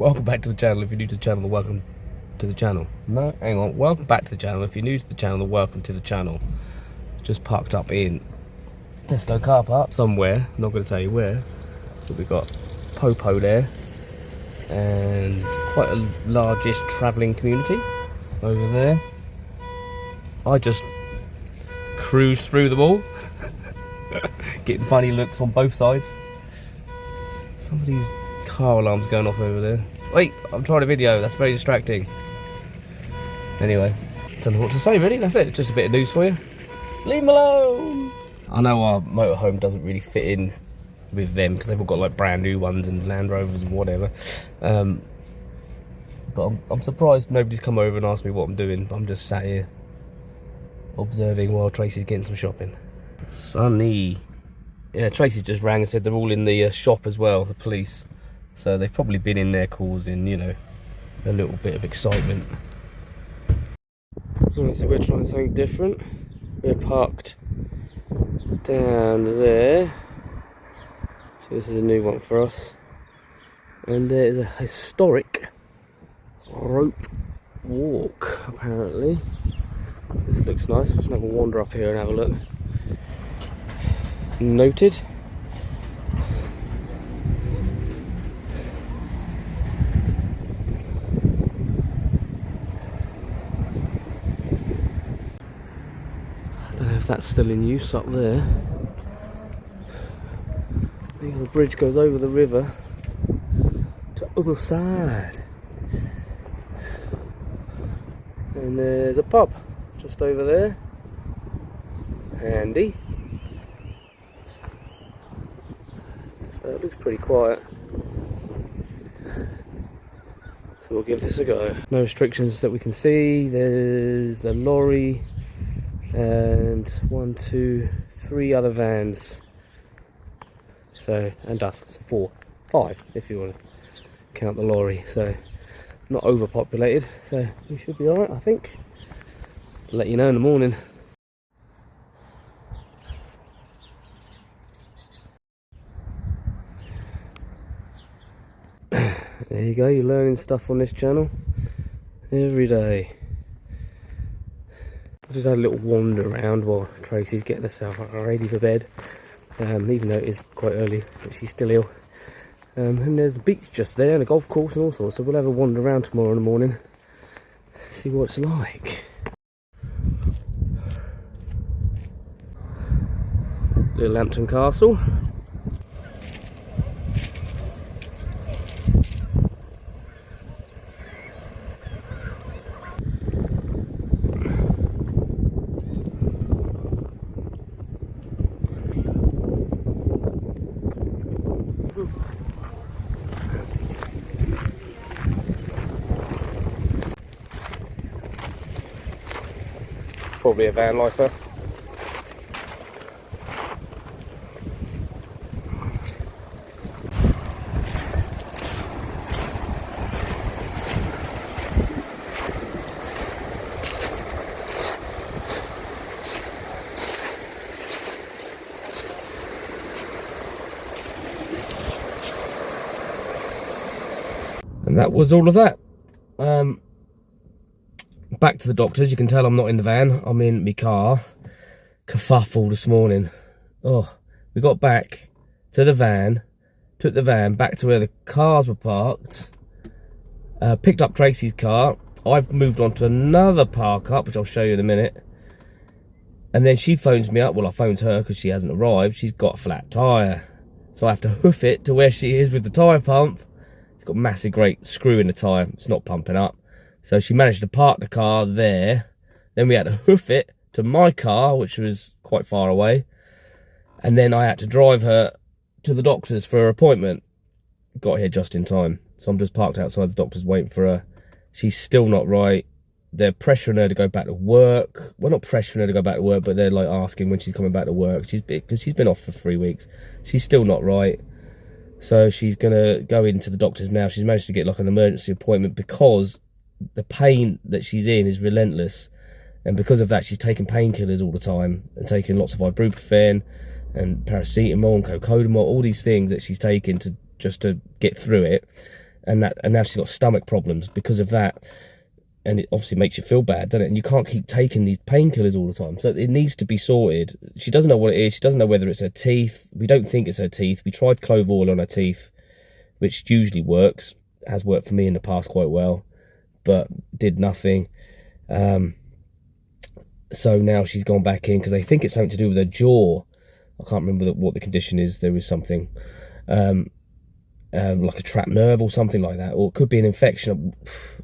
Welcome back to the channel. If you're new to the channel, welcome to the channel. No, hang on. Welcome back to the channel. If you're new to the channel, welcome to the channel. Just parked up in Tesco car park somewhere. Not going to tell you where. So we've got Popo there, and quite a largish travelling community over there. I just cruised through them all, getting funny looks on both sides. Somebody's car alarm's going off over there. Wait, I'm trying a video, that's very distracting. Anyway, don't know what to say really, that's it. Just a bit of news for you. Leave them alone! I know our motorhome doesn't really fit in with them because they've all got like brand new ones and Land Rovers and whatever. But I'm surprised nobody's come over and asked me what I'm doing. I'm just sat here observing while Tracy's getting some shopping. Sunny. Yeah, Tracy's just rang and said they're all in the shop as well, the police. So they've probably been in there causing, you know, a little bit of excitement. So we're trying something different. We're parked down there. So this is a new one for us. And there is a historic rope walk, apparently. This looks nice. Let's have a wander up here and have a look. Noted. I don't know if that's still in use up there. I think the bridge goes over the river to the other side. And there's a pub just over there. Handy. So it looks pretty quiet. So we'll give this a go. No restrictions that we can see. There's a lorry and 1, 2, 3 other vans. So, and us, so 4, 5 if you want to count the lorry. So not overpopulated, so we should be alright, I think. I'll let you know in the morning. There you go, you're learning stuff on this channel every day. I just had a little wander around while Tracy's getting herself ready for bed, even though it is quite early, but she's still ill. And there's the beach just there and a golf course and all sorts, so we'll have a wander around tomorrow in the morning, see what it's like. Little Hampton Castle. Probably a van lifer. And that was all of that. Back to the doctors. You can tell I'm not in the van, I'm in my car. Kerfuffle this morning. Oh, we got back to the van, took the van back to where the cars were parked, picked up Tracy's car. I've moved on to another park up, which I'll show you in a minute. And then she phones me up. Well, I phoned her because she hasn't arrived. She's got a flat tyre, so I have to hoof it to where she is with the tyre pump. She's got a massive great screw in the tyre. It's not pumping up. So she managed to park the car there. Then we had to hoof it to my car, which was quite far away. And then I had to drive her to the doctor's for her appointment. Got here just in time. So I'm just parked outside the doctor's waiting for her. She's still not right. They're pressuring her to go back to work. Well, not pressuring her to go back to work, but they're like asking when she's coming back to work. Because she's been off for 3 weeks. She's still not right. So she's going to go into the doctor's now. She's managed to get like an emergency appointment because the pain that she's in is relentless, and because of that she's taking painkillers all the time and taking lots of ibuprofen and paracetamol and cocodamol, all these things that she's taking to just to get through it. and now she's got stomach problems because of that. And it obviously makes you feel bad, doesn't it? And you can't keep taking these painkillers all the time. So it needs to be sorted. She doesn't know what it is. She doesn't know whether it's her teeth. We don't think it's her teeth. We tried clove oil on her teeth, which usually works. Has worked for me in the past quite well, but did nothing. So now she's gone back in because they think it's something to do with her jaw. I can't remember what the condition is. There is something like a trapped nerve or something like that, or it could be an infection.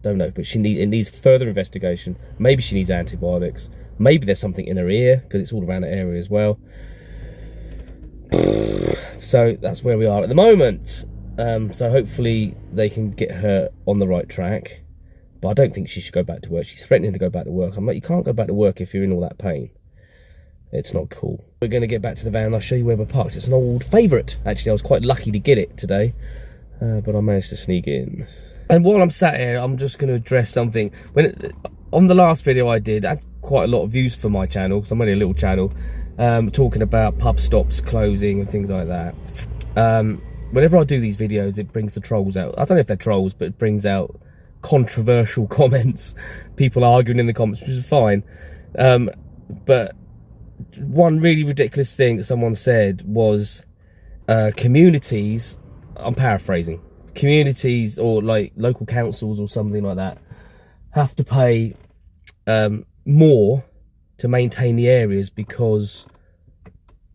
Don't know, but it needs further investigation. Maybe she needs antibiotics. Maybe there's something in her ear because it's all around the area as well. So that's where we are at the moment. So hopefully they can get her on the right track. But I don't think she should go back to work. She's threatening to go back to work. I'm like, you can't go back to work if you're in all that pain. It's not cool. We're going to get back to the van. I'll show you where we're parked. It's an old favourite. Actually, I was quite lucky to get it today. But I managed to sneak in. And while I'm sat here, I'm just going to address something. On the last video I did, I had quite a lot of views for my channel, because I'm only a little channel, talking about pub stops closing and things like that. Whenever I do these videos, it brings the trolls out. I don't know if they're trolls, but it brings out controversial comments. People arguing in the comments, which is fine. But one really ridiculous thing that someone said was communities, I'm paraphrasing, communities or like local councils or something like that have to pay more to maintain the areas because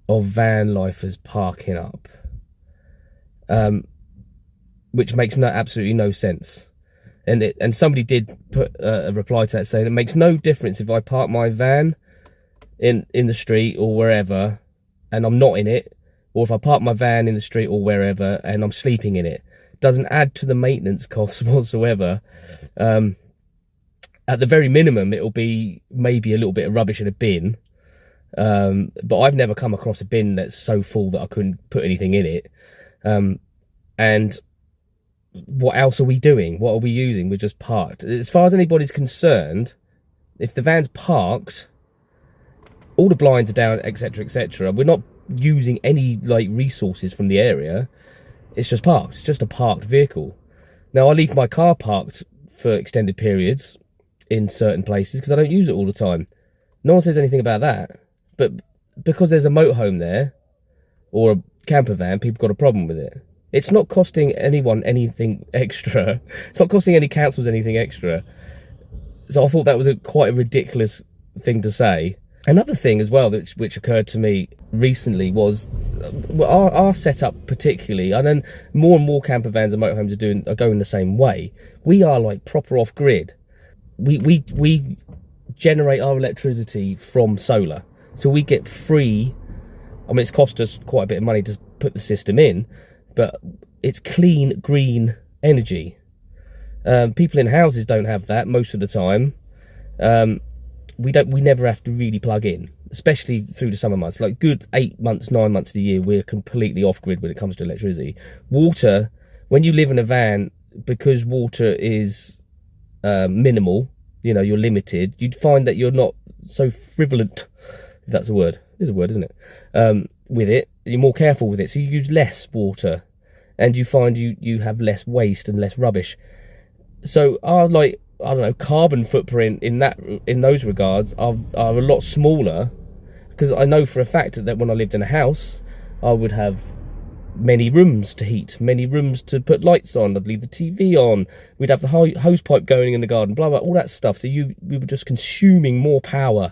of van lifers parking up, which makes absolutely no sense. And somebody did put a reply to that saying it makes no difference if I park my van in the street or wherever and I'm not in it, or if I park my van in the street or wherever and I'm sleeping in it. Doesn't add to the maintenance costs whatsoever. At the very minimum, it'll be maybe a little bit of rubbish in a bin. But I've never come across a bin that's so full that I couldn't put anything in it. And what else are we doing? What are we using? We're just parked. As far as anybody's concerned, if the van's parked, all the blinds are down, etc., etc. We're not using any like resources from the area. It's just parked. It's just a parked vehicle. Now, I leave my car parked for extended periods in certain places because I don't use it all the time. No one says anything about that. But because there's a motorhome there or a camper van, people got a problem with it. It's not costing anyone anything extra. It's not costing any councils anything extra. So I thought that was quite a ridiculous thing to say. Another thing as well which occurred to me recently was our setup particularly, and then more and more camper vans and motorhomes are going the same way. We are like proper off grid. We generate our electricity from solar, so we get free. I mean, it's cost us quite a bit of money to put the system in, but it's clean green energy. People in houses don't have that most of the time. We never have to really plug in, especially through the summer months. Like good 8 months, 9 months of the year, we're completely off grid when it comes to electricity. Water, when you live in a van, because water is minimal, you know, you're limited, you'd find that you're not so frivolent, if that's a word. It is a word, isn't it? With it, you're more careful with it, so you use less water, and you find you have less waste and less rubbish. So our, like, I don't know, carbon footprint in those regards are a lot smaller, because I know for a fact that when I lived in a house, I would have many rooms to heat, many rooms to put lights on, I'd leave the TV on, we'd have the hose pipe going in the garden, blah, blah, all that stuff. So we were just consuming more power.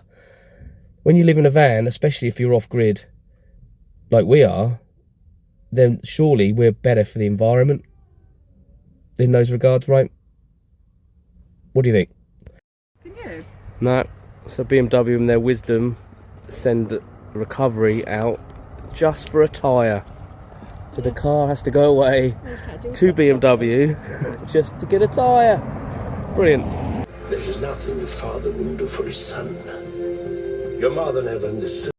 When you live in a van, especially if you're off grid like we are, then surely we're better for the environment in those regards, right? What do you think? Can you? No. So BMW in their wisdom send recovery out just for a tyre. So the car has to go away to BMW just to get a tyre. Brilliant. There is nothing a father wouldn't do for his son. Your mother never understood.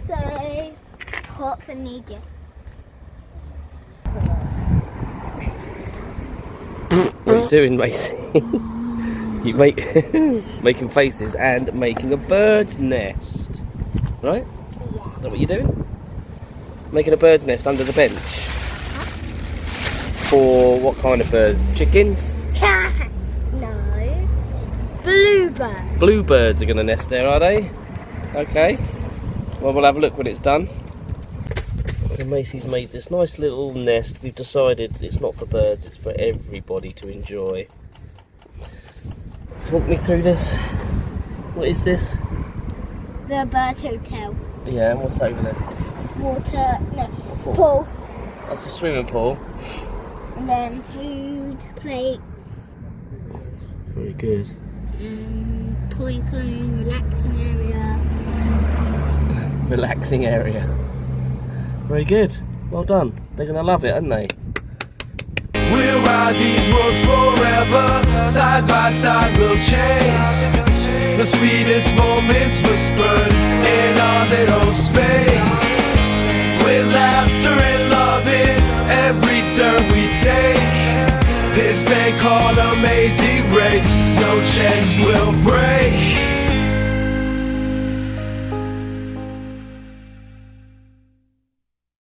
So, hot for media. What are you doing, Macy? You making faces and making a bird's nest, right? Yes. that what you're doing? Making a bird's nest under the bench? For what kind of birds? Chickens? No. Bluebird. Bluebirds are going to nest there, are they? Okay. Well, we'll have a look when it's done. So Macy's made this nice little nest. We've decided it's not for birds, it's for everybody to enjoy. So walk me through this. What is this? The bird hotel. Yeah, and what's over there? Water, no, pool. That's a swimming pool. And then food, plates. Very good. Point cone, relaxing area. Relaxing area. Very good. Well done. They're going to love it, aren't they? We'll ride these roads forever. Side by side we'll chase the sweetest moments whispered in our little space. With laughter and loving every turn we take. This thing called amazing race, no chance we'll break.